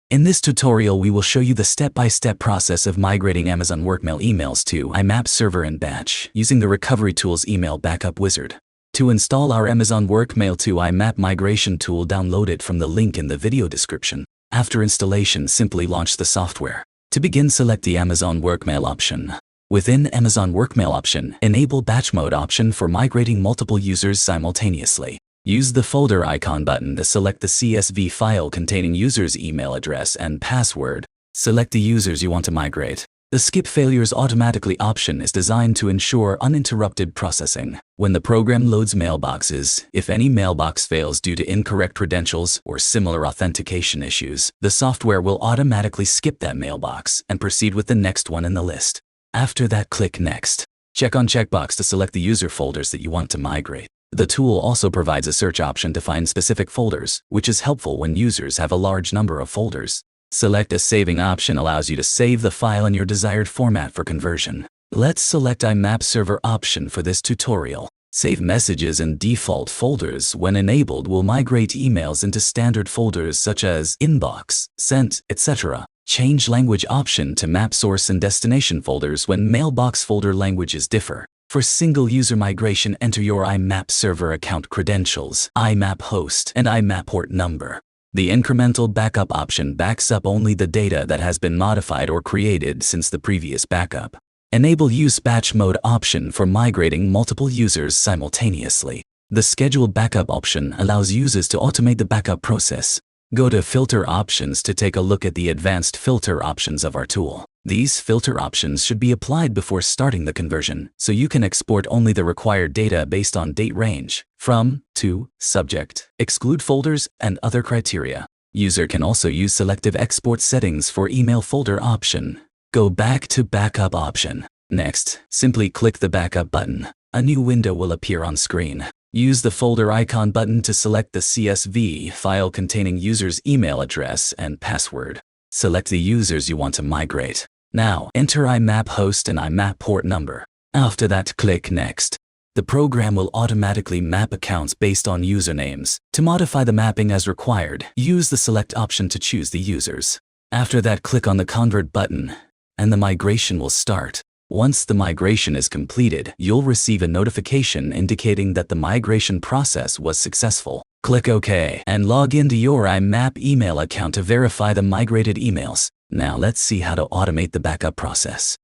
In this tutorial, we will show you the step-by-step process of migrating Amazon WorkMail emails to IMAP server in batch using the RecoveryTools email backup wizard. To install our Amazon WorkMail to IMAP migration tool, download it from the link in the video description. After installation, simply launch the software. To begin, select the Amazon WorkMail option. Within Amazon WorkMail option, enable batch mode option for migrating multiple users simultaneously. Use the folder icon button to select the CSV file containing user's email address and password. Select the users you want to migrate. The Skip Failures Automatically option is designed to ensure uninterrupted processing. When the program loads mailboxes, if any mailbox fails due to incorrect credentials or similar authentication issues, the software will automatically skip that mailbox and proceed with the next one in the list. After that, click Next. Check on checkbox to select the user folders that you want to migrate. The tool also provides a search option to find specific folders, which is helpful when users have a large number of folders. Select a saving option allows you to save the file in your desired format for conversion. Let's select IMAP server option for this tutorial. Save messages in default folders. When enabled, will migrate emails into standard folders such as inbox, sent, etc. Change language option to map source and destination folders when mailbox folder languages differ. For single user migration, enter your IMAP server account credentials, IMAP host, and IMAP port number. The incremental backup option backs up only the data that has been modified or created since the previous backup. Enable use batch mode option for migrating multiple users simultaneously. The scheduled backup option allows users to automate the backup process. Go to Filter Options to take a look at the advanced filter options of our tool. These filter options should be applied before starting the conversion, so you can export only the required data based on date range, from, to, subject, exclude folders, and other criteria. User can also use selective export settings for email folder option. Go back to Backup option. Next, simply click the Backup button. A new window will appear on screen. Use the folder icon button to select the CSV file containing user's email address and password. Select the users you want to migrate. Now, enter IMAP host and IMAP port number. After that, click Next. The program will automatically map accounts based on usernames. To modify the mapping as required, use the Select option to choose the users. After that, click on the Convert button, and the migration will start. Once the migration is completed, you'll receive a notification indicating that the migration process was successful. Click OK and log into your IMAP email account to verify the migrated emails. Now let's see how to automate the backup process.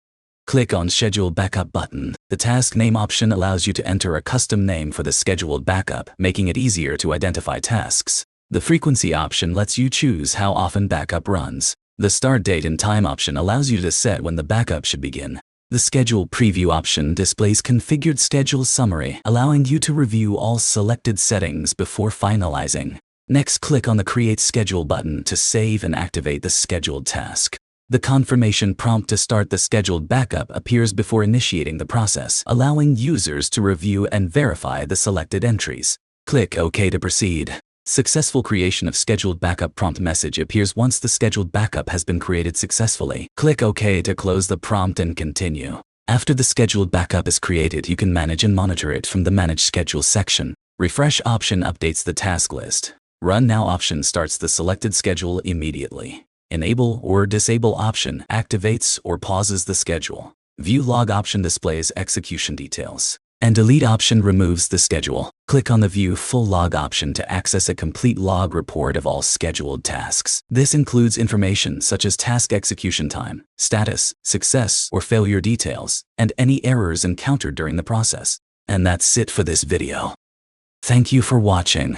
Click on Schedule Backup button. The task name option allows you to enter a custom name for the scheduled backup, making it easier to identify tasks. The frequency option lets you choose how often backup runs. The start date and time option allows you to set when the backup should begin. The Schedule Preview option displays configured schedule summary, allowing you to review all selected settings before finalizing. Next, click on the Create Schedule button to save and activate the scheduled task. The confirmation prompt to start the scheduled backup appears before initiating the process, allowing users to review and verify the selected entries. Click OK to proceed. Successful creation of scheduled backup prompt message appears once the scheduled backup has been created successfully. Click OK to close the prompt and continue. After the scheduled backup is created, you can manage and monitor it from the Manage Schedule section. Refresh option updates the task list. Run Now option starts the selected schedule immediately. Enable or Disable option activates or pauses the schedule. View Log option displays execution details. And Delete option removes the schedule. Click on the View Full Log option to access a complete log report of all scheduled tasks. This includes information such as task execution time, status, success or failure details, and any errors encountered during the process. And that's it for this video. Thank you for watching.